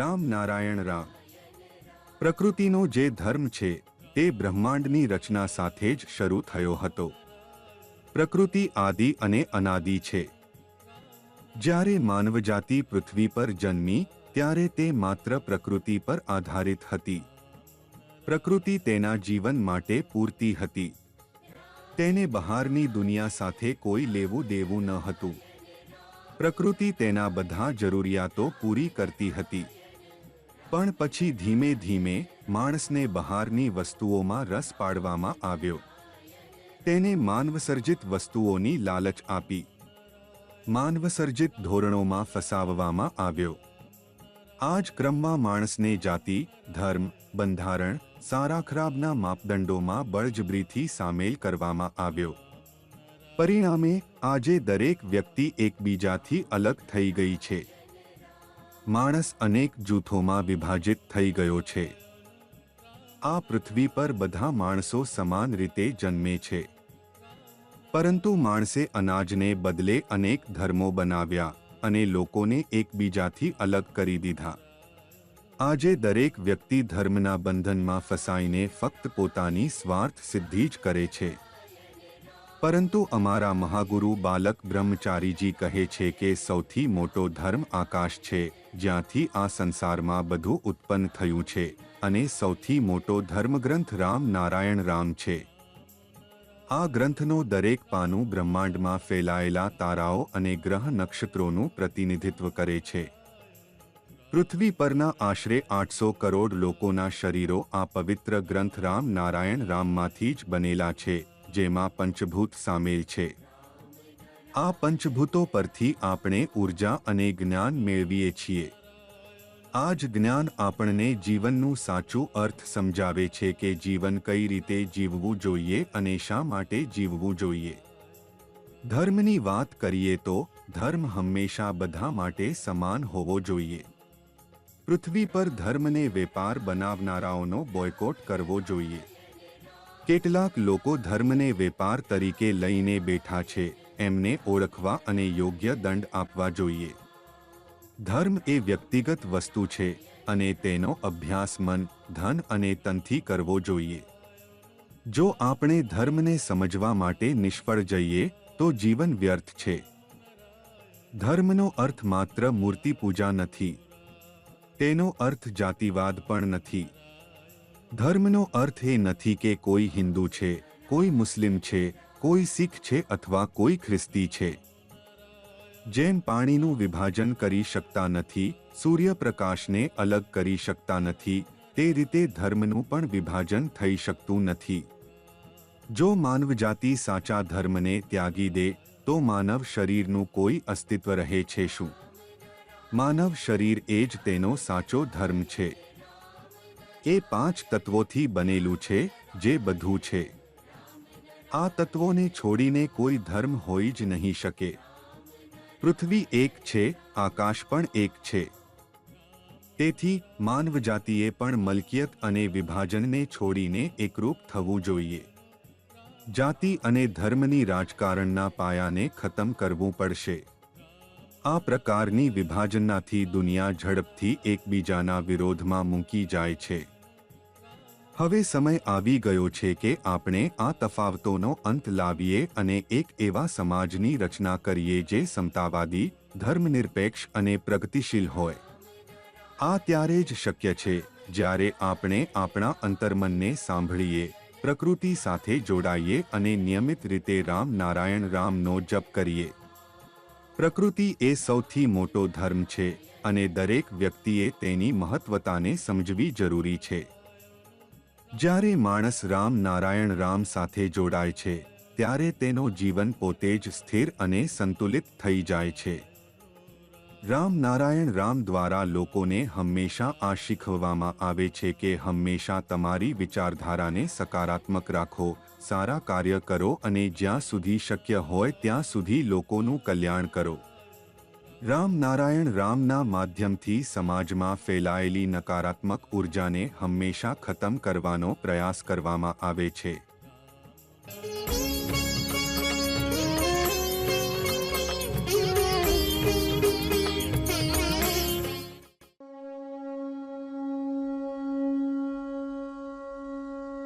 રામ નારાયણ રામ. પ્રકૃતિનો જે ધર્મ છે તે બ્રહ્માંડની રચના સાથે જ શરૂ થયો હતો. પ્રકૃતિ આદિ અને અનાદિ છે. જ્યારે માનવજાતિ પૃથ્વી પર જન્મી ત્યારે તે માત્ર પ્રકૃતિ પર આધારિત હતી. પ્રકૃતિ તેના જીવન માટે પૂરતી હતી. તેને બહારની દુનિયા સાથે કોઈ લેવું દેવું ન હતું. પ્રકૃતિ તેના બધા જરૂરિયાતો પૂરી કરતી હતી. પણ પછી ધીમે ધીમે માણસને બહારની વસ્તુઓમાં રસ પાડવામાં આવ્યો. તેને માનવસર્જિત વસ્તુઓની લાલચ આપી. માનવસર્જિત ધોરણોમાં ફસાવવામાં આવ્યો. આ જ ક્રમમાં માણસને જાતિ, ધર્મ, બંધારણ, સારા ખરાબના માપદંડોમાં બળજબરીથી સામેલ કરવામાં આવ્યો. પરિણામે આજે દરેક વ્યક્તિ એકબીજાથી અલગ થઈ ગઈ છે. માણસ અનેક જૂથોમાં વિભાજિત થઈ ગયો છે. આ પૃથ્વી પર બધા માણસો સમાન રીતે જન્મે છે. પરંતુ માણસે અનાજને બદલે અનેક ધર્મો બનાવ્યા અને લોકોને એકબીજાથી અલગ કરી દીધા. આજે દરેક વ્યક્તિ ધર્મના બંધનમાં ફસાઈને ફક્ત પોતાની સ્વાર્થ સિદ્ધિ જ કરે છે. પરંતુ અમારા મહાગુરુ બાલક બ્રહ્મચારીજી કહે છે કે સૌથી મોટો ધર્મ આકાશ છે, જ્યાંથી આ સંસારમાં બધું ઉત્પન્ન થયું છે, અને સૌથી મોટો ધર્મગ્રંથ રામ નારાયણ રામ છે. આ ગ્રંથનો દરેક પાનું બ્રહ્માંડમાં ફેલાયેલા તારાઓ અને ગ્રહ નક્ષત્રોનું પ્રતિનિધિત્વ કરે છે. પૃથ્વી પરના આશરે 800 કરોડ લોકોના શરીરો આ પવિત્ર ગ્રંથ રામ નારાયણ રામમાંથી જ બનેલા છે, જેમાં પંચભૂત સામેલ છે. આ પંચભૂતો પરથી આપણે ઊર્જા અને જ્ઞાન મેળવીએ છીએ. આ જ જ્ઞાન આપણને જીવનનું સાચું અર્થ સમજાવે છે કે જીવન કઈ રીતે જીવવું જોઈએ અને શા માટે જીવવું જોઈએ. ધર્મની વાત કરીએ તો ધર્મ હંમેશા બધા માટે સમાન હોવો જોઈએ. પૃથ્વી પર ધર્મને વેપાર બનાવનારાઓનો બોયકોટ કરવો જોઈએ. કેટલાક લોકો ધર્મને વેપાર તરીકે લઈને બેઠા છે, એમને ઓળખવા અને યોગ્ય દંડ આપવા જોઈએ. ધર્મ એ વ્યક્તિગત વસ્તુ છે અને તેનો અભ્યાસ મન, ધન અને તનથી કરવો જોઈએ. જો આપણે ધર્મને સમજવા માટે નિષ્ફળ જઈએ તો જીવન વ્યર્થ છે. ધર્મનો અર્થ માત્ર મૂર્તિ પૂજા નથી. તેનો અર્થ જાતિવાદ પણ નથી. ધર્મનો અર્થ એ નથી કે કોઈ હિન્દુ છે, કોઈ મુસ્લિમ છે, કોઈ શીખ છે અથવા કોઈ ખ્રિસ્તી છે. જેમ પાણીનું વિભાજન કરી શકતા નથી, સૂર્યપ્રકાશને અલગ કરી શકતા નથી, તે રીતે ધર્મનું પણ વિભાજન થઈ શકતું નથી. જો માનવજાતિ સાચા ધર્મને ત્યાગી દે તો માનવ શરીરનું કોઈ અસ્તિત્વ રહે છે શું? માનવ શરીર એ જ તેનો સાચો ધર્મ છે. એ 5 તત્વોથી બનેલું છે, જે બધું છે. આ તત્વોને છોડીને કોઈ ધર્મ હોઈ જ નહીં શકે. પૃથ્વી એક છે, આકાશ પણ એક છે. તેથી માનવજાતિએ પણ મલકિયત અને વિભાજનને છોડીને એકરૂપ થવું જોઈએ. જાતિ અને ધર્મની રાજકારણના પાયાને ખતમ કરવું પડશે. આ પ્રકારની વિભાજનનાથી દુનિયા ઝડપથી એકબીજાના વિરોધમાં મૂકી જાય છે. હવે સમય આવી ગયો છે કે આપણે આ તફાવતોનો અંત લાવીએ અને એક એવા સમાજની રચના કરીએ જે સમતાવાદી, ધર્મનિરપેક્ષ અને પ્રગતિશીલ હોય. આ ત્યારે જ શક્ય છે જ્યારે આપણે આપણા અંતર્મનને સાંભળીએ, પ્રકૃતિ સાથે જોડાઈએ અને નિયમિત રીતે રામ નારાયણ રામનો જપ કરીએ. પ્રકૃતિ એ સૌથી મોટો ધર્મ છે અને દરેક વ્યક્તિએ તેની મહત્વતાને સમજવી જરૂરી છે. જ્યારે માણસ રામ નારાયણ રામ સાથે જોડાય છે ત્યારે તેનો જીવન પોતે જ સ્થિર અને સંતુલિત થઈ જાય છે. રામ નારાયણ રામ દ્વારા લોકોને હંમેશા આ શીખવવામાં આવે છે કે હંમેશા તમારી વિચારધારાને સકારાત્મક રાખો, સારા કાર્ય કરો અને જ્યાં સુધી શક્ય હોય ત્યાં સુધી લોકોનું કલ્યાણ કરો. રામ નારાયણ રામના માધ્યમથી સમાજમાં ફેલાયેલી નકારાત્મક ઉર્જાને હંમેશા ખતમ કરવાનો પ્રયાસ કરવામાં આવે છે.